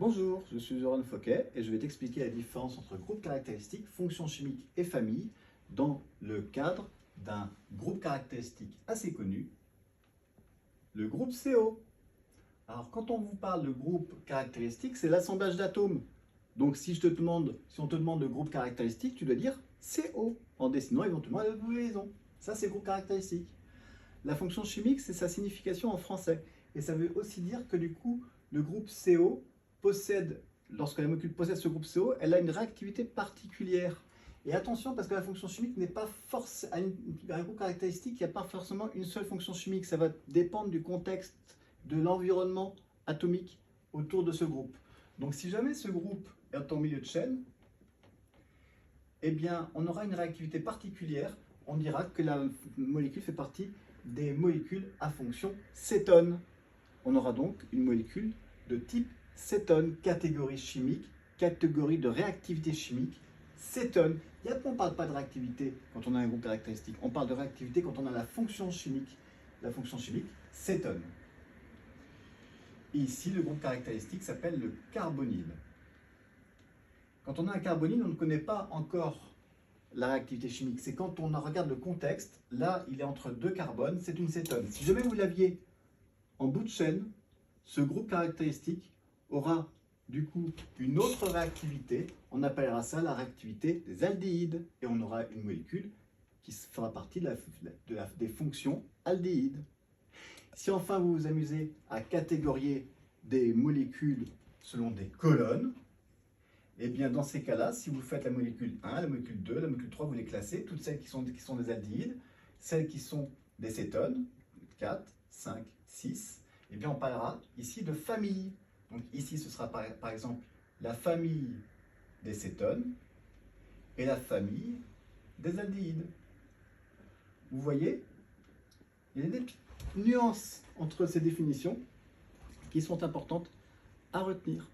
Bonjour, je suis Joran Fouquet et je vais t'expliquer la différence entre groupe caractéristique, fonction chimique et famille dans le cadre d'un groupe caractéristique assez connu, le groupe CO. Alors quand on vous parle de groupe caractéristique, c'est l'assemblage d'atomes. Donc si on te demande le groupe caractéristique, tu dois dire CO en dessinant éventuellement la double liaison. Ça c'est le groupe caractéristique. La fonction chimique, c'est sa signification en français. Et ça veut aussi dire que du coup, le groupe CO possède, lorsque la molécule possède ce groupe CO, elle a une réactivité particulière. Et attention, parce que la fonction chimique n'est pas forcément, un groupe caractéristique, il n'y a pas forcément une seule fonction chimique. Ça va dépendre du contexte, de l'environnement atomique autour de ce groupe. Donc si jamais ce groupe est en milieu de chaîne, eh bien, on aura une réactivité particulière. On dira que la molécule fait partie des molécules à fonction cétone. On aura donc une molécule de type cétone, catégorie chimique, catégorie de réactivité chimique, cétone. On ne parle pas de réactivité quand on a un groupe caractéristique, on parle de réactivité quand on a la fonction chimique cétone. Et ici, le groupe caractéristique s'appelle le carbonyle. Quand on a un carbonyle, on ne connaît pas encore la réactivité chimique. C'est quand on regarde le contexte, là, il est entre deux carbones, c'est une cétone. Si jamais vous l'aviez en bout de chaîne, ce groupe caractéristique aura du coup une autre réactivité. On appellera ça la réactivité des aldéhydes. Et on aura une molécule qui fera partie des fonctions aldéhydes. Si enfin vous vous amusez à catégorier des molécules selon des colonnes, et bien dans ces cas-là, si vous faites la molécule 1, la molécule 2, la molécule 3, vous les classez, toutes celles qui sont des aldéhydes, celles qui sont des cétones, 4, 5, 6, et bien on parlera ici de famille. Donc ici ce sera par exemple la famille des cétones et la famille des aldéhydes. Vous voyez, il y a des petites nuances entre ces définitions qui sont importantes à retenir.